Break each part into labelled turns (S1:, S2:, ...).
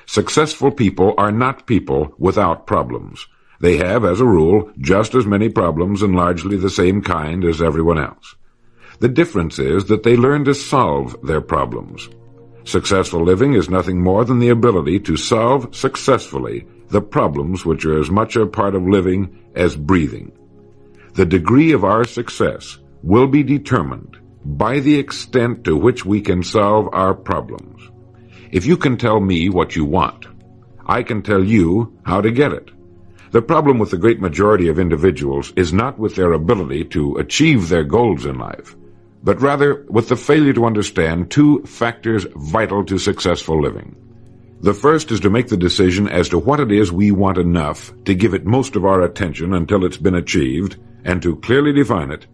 S1: Successful people are not people without problems. They have, as a rule, just as many problems and largely the same kind as everyone else. The difference is that they learn to solve their problems. Successful living is nothing more than the ability to solve successfully the problems which are as much a part of living as breathing. The degree of our success will be determined by the extent to which we can solve our problems. If you can tell me what you want, I can tell you how to get it. The problem with the great majority of individuals is not with their ability to achieve their goals in life, but rather with the failure to understand two factors vital to successful living. The first is to make the decision as to what it is we want enough to give it most of our attention until it's been achieved, and to clearly define it.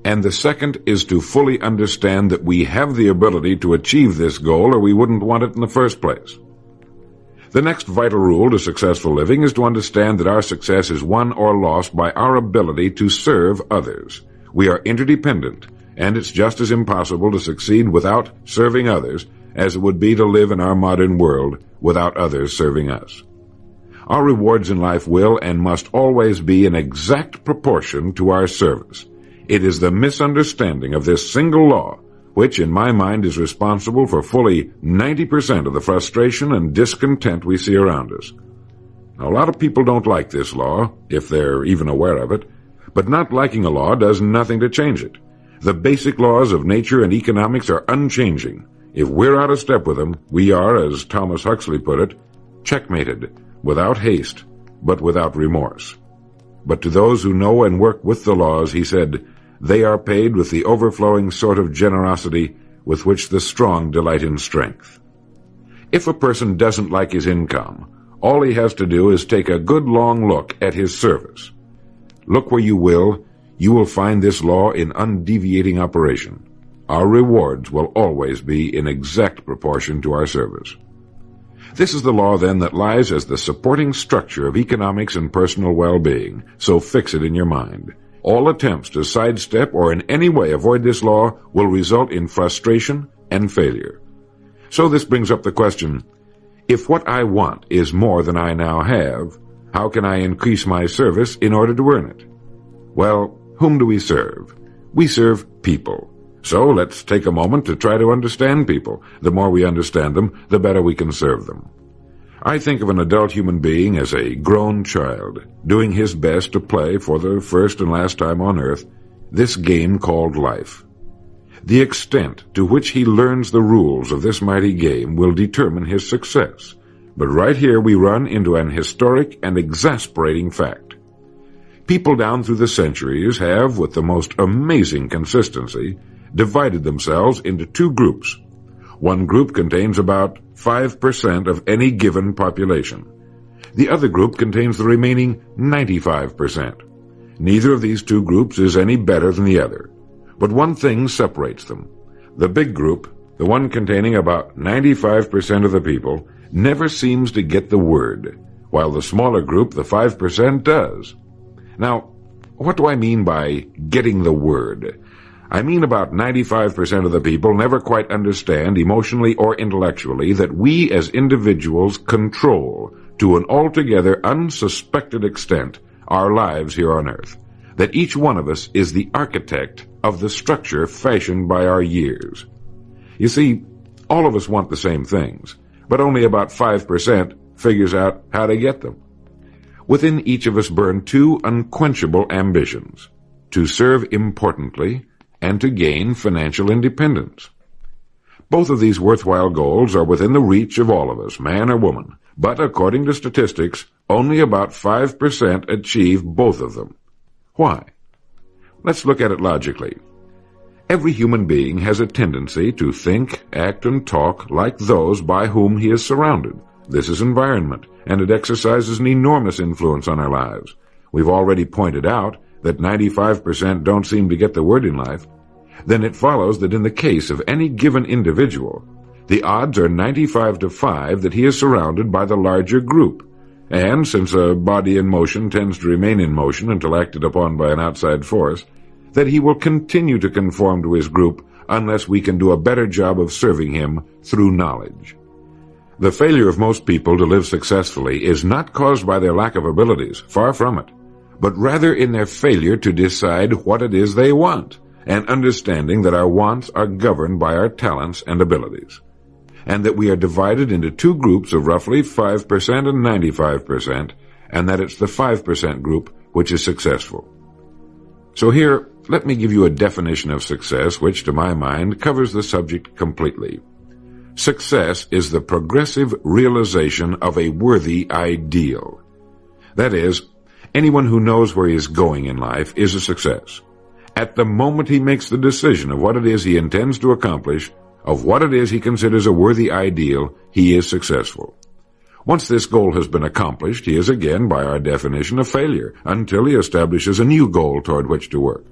S1: And the second is to fully understand that we have the ability to achieve this goal or we wouldn't want it in the first place. The next vital rule to successful living is to understand that our success is won or lost by our ability to serve others. We are interdependent, and it's just as impossible to succeed without serving others as it would be to live in our modern world without others serving us. Our rewards in life will and must always be in exact proportion to our service. It is the misunderstanding of this single law which, in my mind, is responsible for fully 90% of the frustration and discontent we see around us. Now, a lot of people don't like this law, if they're even aware of it, but not liking a law does nothing to change it. The basic laws of nature and economics are unchanging. If we're out of step with them, we are, as Thomas Huxley put it, checkmated, without haste, but without remorse. But to those who know and work with the laws, he said, they are paid with the overflowing sort of generosity with which the strong delight in strength. If a person doesn't like his income, all he has to do is take a good long look at his service. Look where you will find this law in undeviating operation. Our rewards will always be in exact proportion to our service. This is the law, then, that lies as the supporting structure of economics and personal well-being, so fix it in your mind. All attempts to sidestep or in any way avoid this law will result in frustration and failure. So this brings up the question, if what I want is more than I now have, how can I increase my service in order to earn it? Well, whom do we serve? We serve people. So let's take a moment to try to understand people. The more we understand them, the better we can serve them. I think of an adult human being as a grown child, doing his best to play for the first and last time on earth this game called life. The extent to which he learns the rules of this mighty game will determine his success. But right here we run into an historic and exasperating fact. People down through the centuries have, with the most amazing consistency, divided themselves into two groups. One group contains about 5% of any given population. The other group contains the remaining 95%. Neither of these two groups is any better than the other. But one thing separates them. The big group, the one containing about 95% of the people, never seems to get the word, while the smaller group, the 5%, does. Now, what do I mean by getting the word? I mean about 95% of the people never quite understand, emotionally or intellectually, that we as individuals control, to an altogether unsuspected extent, our lives here on earth. That each one of us is the architect of the structure fashioned by our years. You see, all of us want the same things, but only about 5% figures out how to get them. Within each of us burn two unquenchable ambitions: to serve importantly and to gain financial independence. Both of these worthwhile goals are within the reach of all of us, man or woman, but according to statistics, only about 5% achieve both of them. Why? Let's look at it logically. Every human being has a tendency to think, act, and talk like those by whom he is surrounded. This is environment, and it exercises an enormous influence on our lives. We've already pointed out that 95% don't seem to get the word in life. Then it follows that in the case of any given individual, the odds are 95-5 that he is surrounded by the larger group. And since a body in motion tends to remain in motion until acted upon by an outside force, that he will continue to conform to his group unless we can do a better job of serving him through knowledge. The failure of most people to live successfully is not caused by their lack of abilities, far from it, but rather in their failure to decide what it is they want, and understanding that our wants are governed by our talents and abilities, and that we are divided into two groups of roughly 5% and 95%, and that it's the 5% group which is successful. So here, let me give you a definition of success which, to my mind, covers the subject completely. Success is the progressive realization of a worthy ideal. That is, anyone who knows where he is going in life is a success. At the moment he makes the decision of what it is he intends to accomplish, of what it is he considers a worthy ideal, he is successful. Once this goal has been accomplished, he is again, by our definition, a failure, until he establishes a new goal toward which to work.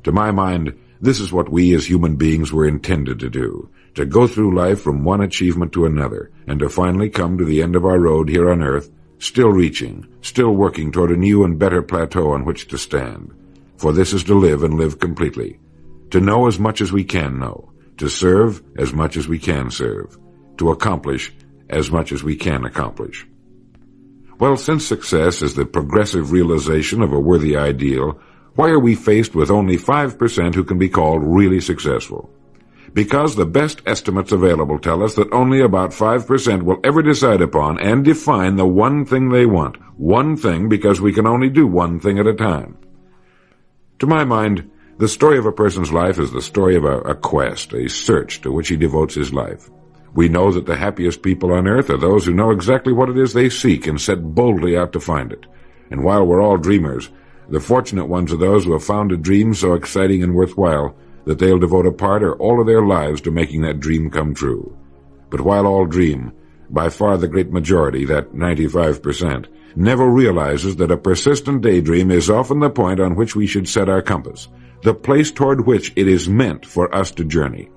S1: To my mind, this is what we as human beings were intended to do, to go through life from one achievement to another, and to finally come to the end of our road here on earth, still reaching, still working toward a new and better plateau on which to stand. For this is to live and live completely, to know as much as we can know, to serve as much as we can serve, to accomplish as much as we can accomplish. Well, since success is the progressive realization of a worthy ideal, why are we faced with only 5% who can be called really successful? Because the best estimates available tell us that only about 5% will ever decide upon and define the one thing they want. One thing, because we can only do one thing at a time. To my mind, the story of a person's life is the story of a quest, a search to which he devotes his life. We know that the happiest people on earth are those who know exactly what it is they seek and set boldly out to find it. And while we're all dreamers, the fortunate ones are those who have found a dream so exciting and worthwhile that they'll devote a part or all of their lives to making that dream come true. But while all dream, by far the great majority, that 95%, never realizes that a persistent daydream is often the point on which we should set our compass, the place toward which it is meant for us to journey.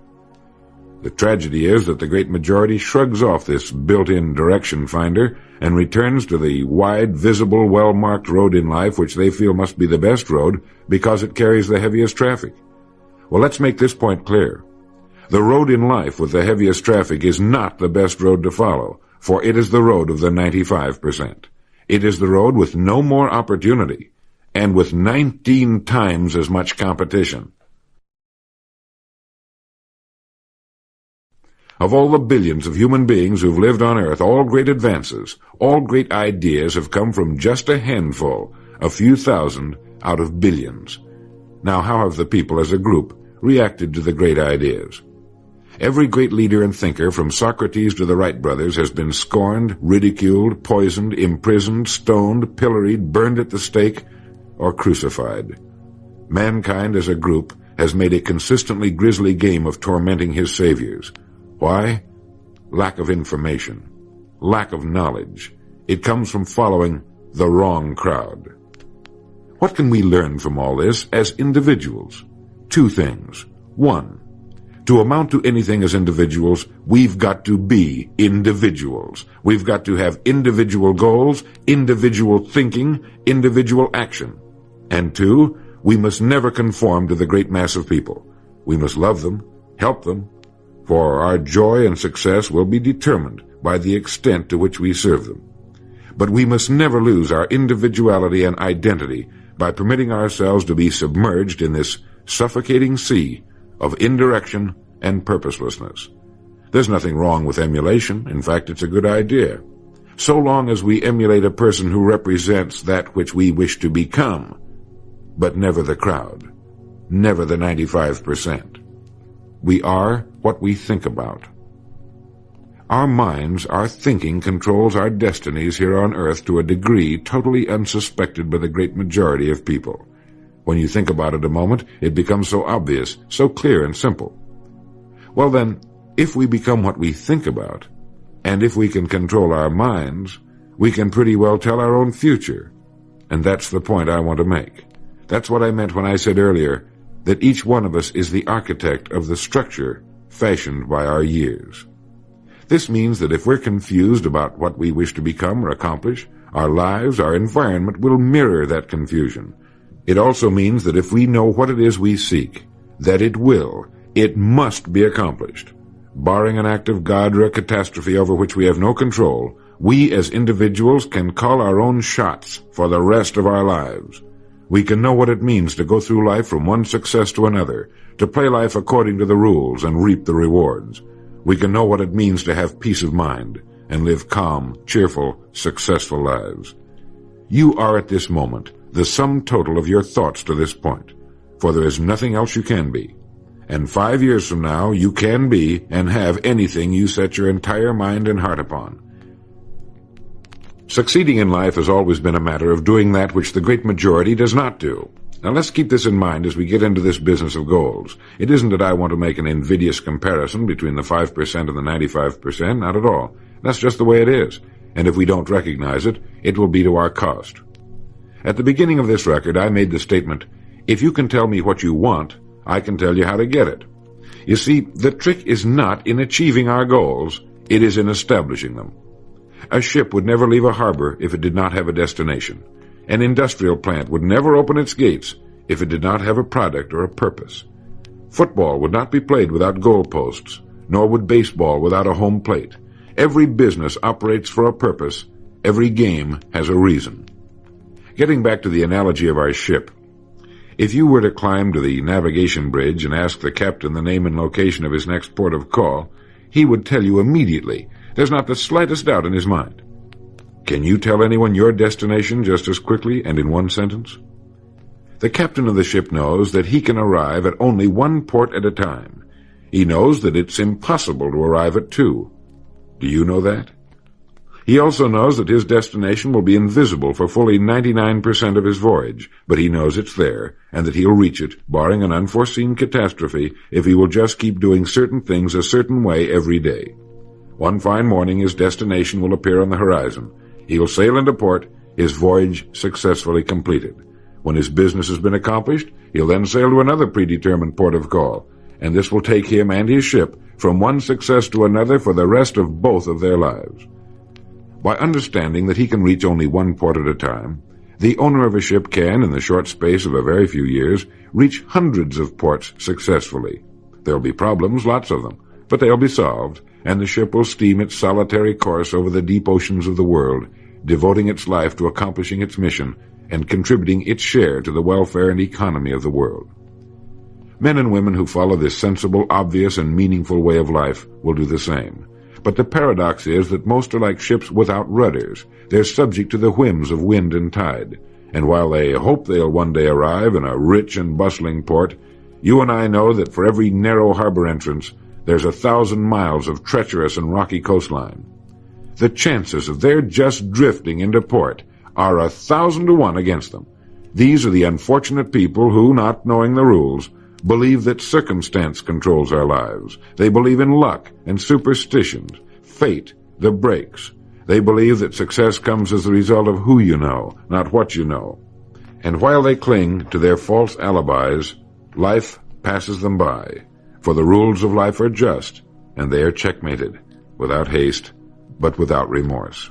S1: The tragedy is that the great majority shrugs off this built-in direction finder and returns to the wide, visible, well-marked road in life which they feel must be the best road because it carries the heaviest traffic. Well, let's make this point clear. The road in life with the heaviest traffic is not the best road to follow, for it is the road of the 95%. It is the road with no more opportunity, and with 19 times as much competition. Of all the billions of human beings who've lived on Earth, all great advances, all great ideas have come from just a handful, a few thousand out of billions. Now, how have the people as a group reacted to the great ideas? Every great leader and thinker, from Socrates to the Wright brothers, has been scorned, ridiculed, poisoned, imprisoned, stoned, pilloried, burned at the stake, or crucified. Mankind as a group has made a consistently grisly game of tormenting his saviors. Why? Lack of information. Lack of knowledge. It comes from following the wrong crowd. What can we learn from all this as individuals? Two things. One, to amount to anything as individuals, we've got to be individuals. We've got to have individual goals, individual thinking, individual action. And two, we must never conform to the great mass of people. We must love them, help them, for our joy and success will be determined by the extent to which we serve them. But we must never lose our individuality and identity by permitting ourselves to be submerged in this suffocating sea of indirection and purposelessness. There's nothing wrong with emulation. In fact, it's a good idea. So long as we emulate a person who represents that which we wish to become, but never the crowd, never the 95%. We are what we think about. Our minds, our thinking controls our destinies here on earth to a degree totally unsuspected by the great majority of people. When you think about it a moment, it becomes so obvious, so clear and simple. Well then, if we become what we think about, and if we can control our minds, we can pretty well tell our own future. And that's the point I want to make. That's what I meant when I said earlier that each one of us is the architect of the structure fashioned by our years. This means that if we're confused about what we wish to become or accomplish, our lives, our environment will mirror that confusion. It also means that if we know what it is we seek, that it must be accomplished. barring an act of God or a catastrophe over which we have no control, we as individuals can call our own shots for the rest of our lives. We can know what it means to go through life from one success to another, to play life according to the rules and reap the rewards. We can know what it means to have peace of mind and live calm, cheerful, successful lives. You are at this moment the sum total of your thoughts to this point, for there is nothing else you can be. And 5 years from now, you can be and have anything you set your entire mind and heart upon. Succeeding in life has always been a matter of doing that which the great majority does not do. Now let's keep this in mind as we get into this business of goals. It isn't that I want to make an invidious comparison between the 5% and the 95%, not at all. That's just the way it is. And if we don't recognize it, it will be to our cost. At the beginning of this record, I made the statement, if you can tell me what you want, I can tell you how to get it. You see, the trick is not in achieving our goals, it is in establishing them. A ship would never leave a harbor if it did not have a destination. An industrial plant would never open its gates if it did not have a product or a purpose. Football would not be played without goalposts, nor would baseball without a home plate. Every business operates for a purpose. Every game has a reason. Getting back to the analogy of our ship, if you were to climb to the navigation bridge and ask the captain the name and location of his next port of call, he would tell you immediately. There's not the slightest doubt in his mind. Can you tell anyone your destination just as quickly and in one sentence? The captain of the ship knows that he can arrive at only one port at a time. He knows that it's impossible to arrive at two. Do you know that? He also knows that his destination will be invisible for fully 99% of his voyage, but he knows it's there, and that he'll reach it, barring an unforeseen catastrophe, if he will just keep doing certain things a certain way every day. One fine morning his destination will appear on the horizon. He'll sail into port, his voyage successfully completed. When his business has been accomplished, he'll then sail to another predetermined port of call, and this will take him and his ship from one success to another for the rest of both of their lives. By understanding that he can reach only one port at a time, the owner of a ship can, in the short space of a very few years, reach hundreds of ports successfully. There'll be problems, lots of them, but they'll be solved, and the ship will steam its solitary course over the deep oceans of the world, devoting its life to accomplishing its mission and contributing its share to the welfare and economy of the world. Men and women who follow this sensible, obvious, and meaningful way of life will do the same. But the paradox is that most are like ships without rudders. They're subject to the whims of wind and tide. And while they hope they'll one day arrive in a rich and bustling port, you and I know that for every narrow harbor entrance, there's 1,000 miles of treacherous and rocky coastline. The chances of their just drifting into port are 1,000 to 1 against them. These are the unfortunate people who, not knowing the rules, believe that circumstance controls our lives. They believe in luck and superstitions, fate, the breaks. They believe that success comes as the result of who you know, not what you know. And while they cling to their false alibis, life passes them by. For the rules of life are just, and they are checkmated, without haste, but without remorse.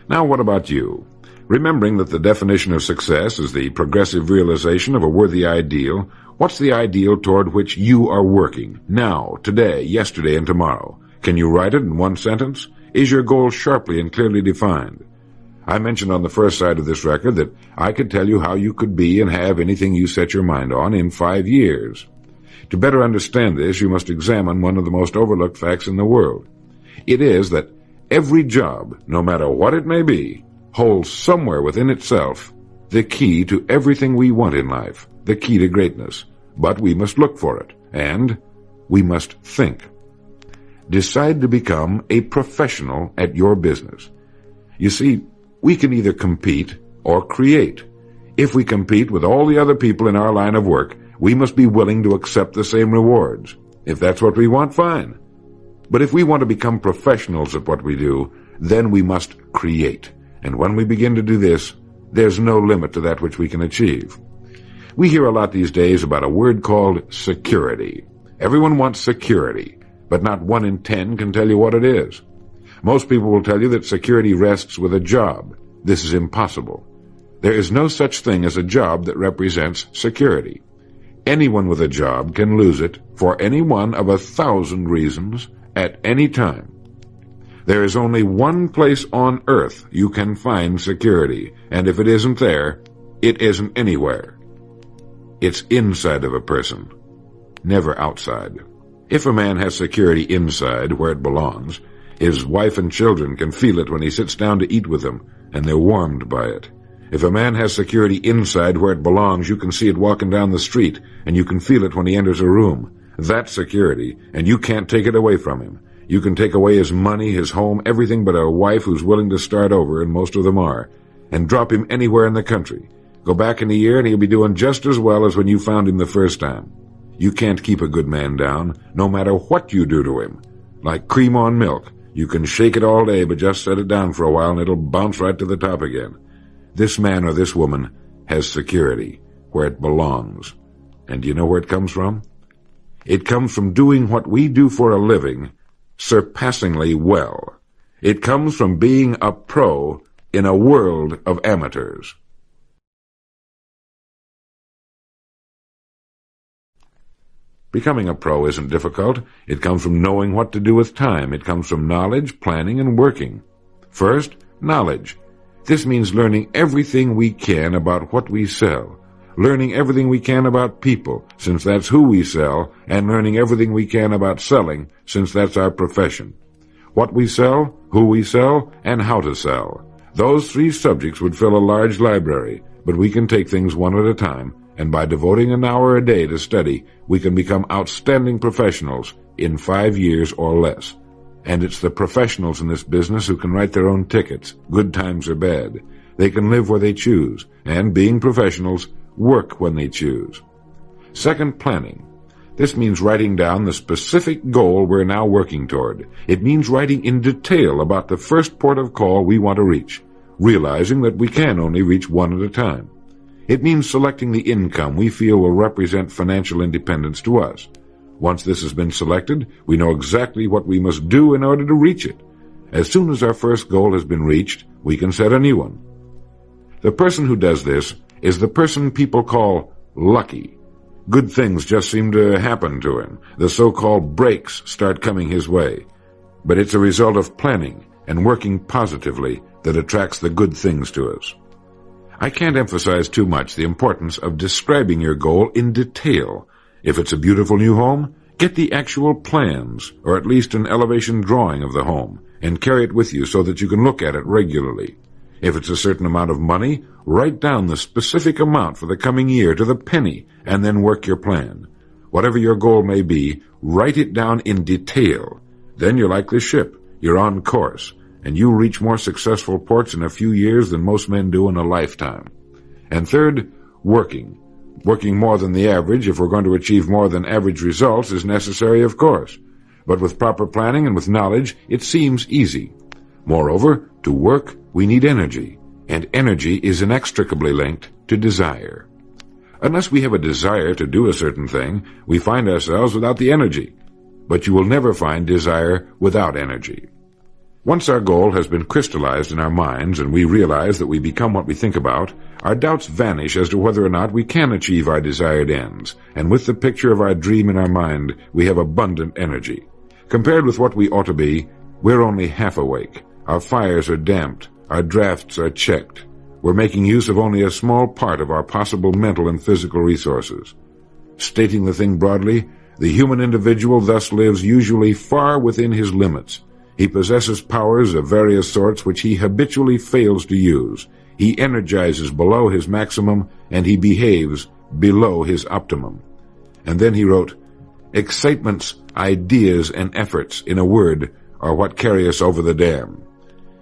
S1: Now what about you? Remembering that the definition of success is the progressive realization of a worthy ideal, what's the ideal toward which you are working, now, today, yesterday, and tomorrow? Can you write it in one sentence? Is your goal sharply and clearly defined? I mentioned on the first side of this record that I could tell you how you could be and have anything you set your mind on in 5 years. To better understand this, you must examine one of the most overlooked facts in the world. It is that every job, no matter what it may be, holds somewhere within itself the key to everything we want in life, the key to greatness. But we must look for it, and we must think. Decide to become a professional at your business. You see, we can either compete or create. If we compete with all the other people in our line of work, we must be willing to accept the same rewards. If that's what we want, fine. But if we want to become professionals at what we do, then we must create. And when we begin to do this, there's no limit to that which we can achieve. We hear a lot these days about a word called security. Everyone wants security, but not 1 in 10 can tell you what it is. Most people will tell you that security rests with a job. This is impossible. There is no such thing as a job that represents security. Anyone with a job can lose it for any one of 1,000 reasons at any time. There is only one place on earth you can find security, and if it isn't there, it isn't anywhere. It's inside of a person, never outside. If a man has security inside, where it belongs, his wife and children can feel it when he sits down to eat with them, and they're warmed by it. If a man has security inside, where it belongs, you can see it walking down the street, and you can feel it when he enters a room. That's security, and you can't take it away from him. You can take away his money, his home, everything but a wife who's willing to start over, and most of them are, and drop him anywhere in the country. Go back in a year and he'll be doing just as well as when you found him the first time. You can't keep a good man down, no matter what you do to him. Like cream on milk. You can shake it all day, but just set it down for a while and it'll bounce right to the top again. This man or this woman has security, where it belongs. And do you know where it comes from? It comes from doing what we do for a living surpassingly well. It comes from being a pro in a world of amateurs. Becoming a pro isn't difficult. It comes from knowing what to do with time. It comes from knowledge, planning, and working. First, knowledge. This means learning everything we can about what we sell, learning everything we can about people, since that's who we sell, and learning everything we can about selling, since that's our profession. What we sell, who we sell, and how to sell. Those 3 subjects would fill a large library, but we can take things one at a time, and by devoting an hour a day to study, we can become outstanding professionals in 5 years or less. And it's the professionals in this business who can write their own tickets, good times or bad. They can live where they choose, and being professionals, work when they choose. Second, planning. This means writing down the specific goal we're now working toward. It means writing in detail about the first port of call we want to reach, realizing that we can only reach one at a time. It means selecting the income we feel will represent financial independence to us. Once this has been selected, we know exactly what we must do in order to reach it. As soon as our first goal has been reached, we can set a new one. The person who does this is the person people call lucky. Good things just seem to happen to him. The so-called breaks start coming his way. But it's a result of planning and working positively that attracts the good things to us. I can't emphasize too much the importance of describing your goal in detail. If it's a beautiful new home, get the actual plans, or at least an elevation drawing of the home, and carry it with you so that you can look at it regularly. If it's a certain amount of money, write down the specific amount for the coming year to the penny, and then work your plan. Whatever your goal may be, write it down in detail. Then you're like the ship. You're on course, and you reach more successful ports in a few years than most men do in a lifetime. And third, working. Working more than the average, if we're going to achieve more than average results, is necessary, of course. But with proper planning and with knowledge, it seems easy. Moreover, to work, we need energy, and energy is inextricably linked to desire. Unless we have a desire to do a certain thing, we find ourselves without the energy. But you will never find desire without energy. Once our goal has been crystallized in our minds and we realize that we become what we think about, our doubts vanish as to whether or not we can achieve our desired ends, and with the picture of our dream in our mind, we have abundant energy. Compared with what we ought to be, we're only half awake. Our fires are damped. Our drafts are checked. We're making use of only a small part of our possible mental and physical resources. Stating the thing broadly, the human individual thus lives usually far within his limits. He possesses powers of various sorts which he habitually fails to use. He energizes below his maximum, and he behaves below his optimum. And then he wrote, "Excitements, ideas, and efforts, in a word, are what carry us over the dam."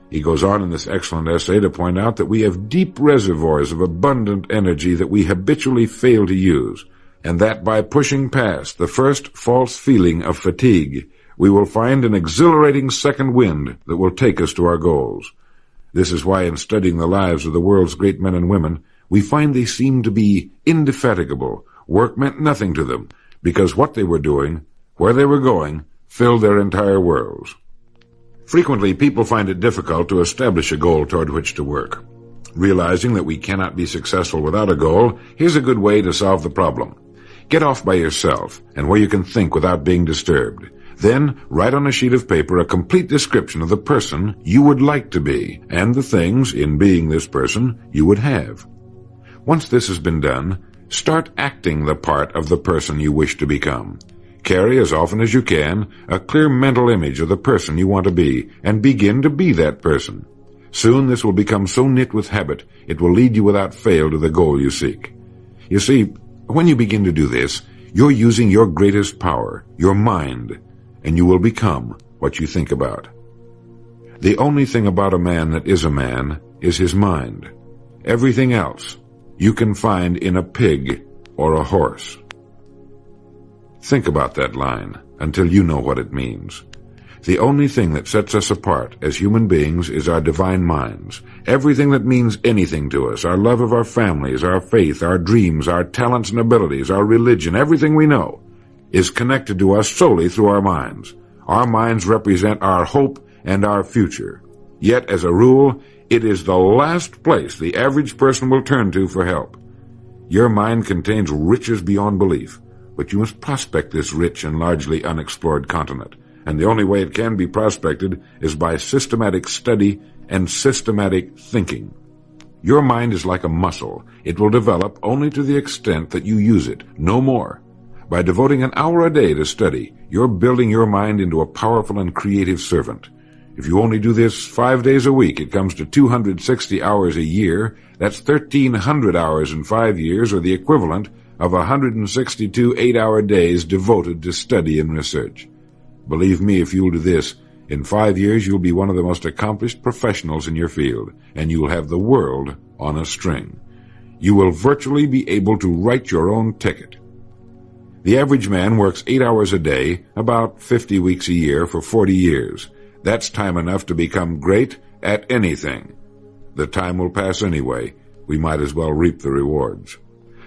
S1: He goes on in this excellent essay to point out that we have deep reservoirs of abundant energy that we habitually fail to use, and that by pushing past the first false feeling of fatigue, we will find an exhilarating second wind that will take us to our goals. This is why in studying the lives of the world's great men and women, we find they seem to be indefatigable. Work meant nothing to them, because what they were doing, where they were going, filled their entire worlds. Frequently, people find it difficult to establish a goal toward which to work. Realizing that we cannot be successful without a goal, here's a good way to solve the problem. Get off by yourself and where you can think without being disturbed. Then write on a sheet of paper a complete description of the person you would like to be and the things, in being this person, you would have. Once this has been done, start acting the part of the person you wish to become. Carry as often as you can a clear mental image of the person you want to be and begin to be that person. Soon this will become so knit with habit it will lead you without fail to the goal you seek. You see, when you begin to do this, you're using your greatest power, your mind, and you will become what you think about. The only thing about a man that is a man is his mind. Everything else you can find in a pig or a horse. Think about that line until you know what it means. The only thing that sets us apart as human beings is our divine minds. Everything that means anything to us, our love of our families, our faith, our dreams, our talents and abilities, our religion, everything we know, is connected to us solely through our minds. Our minds represent our hope and our future. Yet, as a rule, it is the last place the average person will turn to for help. Your mind contains riches beyond belief, but you must prospect this rich and largely unexplored continent. And the only way it can be prospected is by systematic study and systematic thinking. Your mind is like a muscle. It will develop only to the extent that you use it, no more. By devoting an hour a day to study, you're building your mind into a powerful and creative servant. If you only do this 5 days a week, it comes to 260 hours a year. That's 1,300 hours in 5 years, or the equivalent of 162 8-hour days devoted to study and research. Believe me, if you'll do this, in 5 years you'll be one of the most accomplished professionals in your field, and you'll have the world on a string. You will virtually be able to write your own ticket. The average man works 8 hours a day, about 50 weeks a year, for 40 years. That's time enough to become great at anything. The time will pass anyway. We might as well reap the rewards.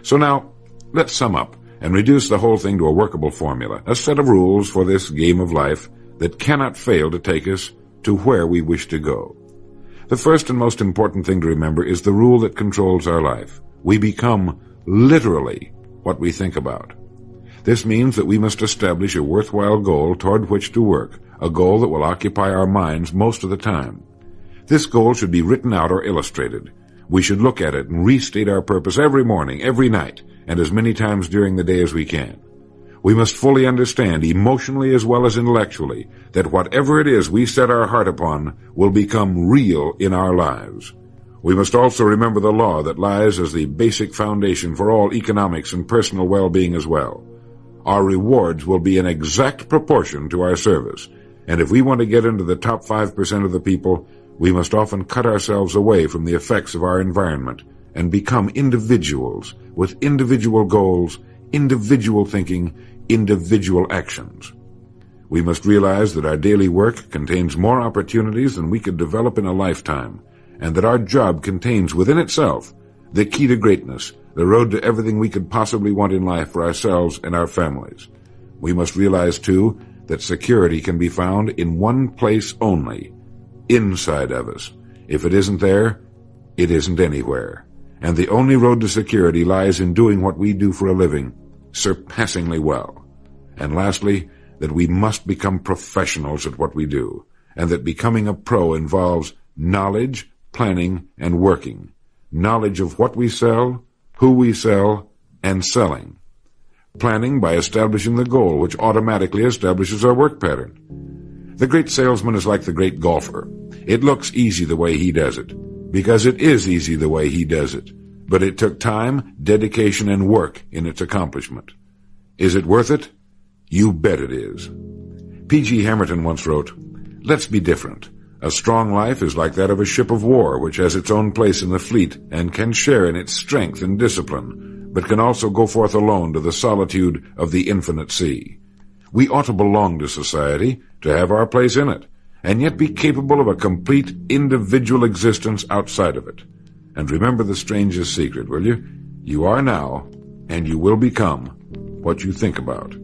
S1: So now, let's sum up and reduce the whole thing to a workable formula, a set of rules for this game of life that cannot fail to take us to where we wish to go. The first and most important thing to remember is the rule that controls our life. We become literally what we think about. This means that we must establish a worthwhile goal toward which to work, a goal that will occupy our minds most of the time. This goal should be written out or illustrated. We should look at it and restate our purpose every morning, every night, and as many times during the day as we can. We must fully understand, emotionally as well as intellectually, that whatever it is we set our heart upon will become real in our lives. We must also remember the law that lies as the basic foundation for all economics and personal well-being as well. Our rewards will be in exact proportion to our service, and if we want to get into the top 5% of the people, we must often cut ourselves away from the effects of our environment and become individuals with individual goals, individual thinking, individual actions. We must realize that our daily work contains more opportunities than we could develop in a lifetime, and that our job contains within itself the key to greatness, the road to everything we could possibly want in life for ourselves and our families. We must realize, too, that security can be found in one place only, inside of us. If it isn't there, it isn't anywhere. And the only road to security lies in doing what we do for a living surpassingly well. And lastly, that we must become professionals at what we do, and that becoming a pro involves knowledge, planning, and working. Knowledge of what we sell, who we sell, and selling. Planning by establishing the goal, which automatically establishes our work pattern. The great salesman is like the great golfer. It looks easy the way he does it, because it is easy the way he does it. But it took time, dedication, and work in its accomplishment. Is it worth it? You bet it is. P.G. Hamilton once wrote, "Let's be different. A strong life is like that of a ship of war, which has its own place in the fleet and can share in its strength and discipline, but can also go forth alone to the solitude of the infinite sea. We ought to belong to society, to have our place in it, and yet be capable of a complete individual existence outside of it. And remember the strangest secret, will you? You are now, and you will become, what you think about."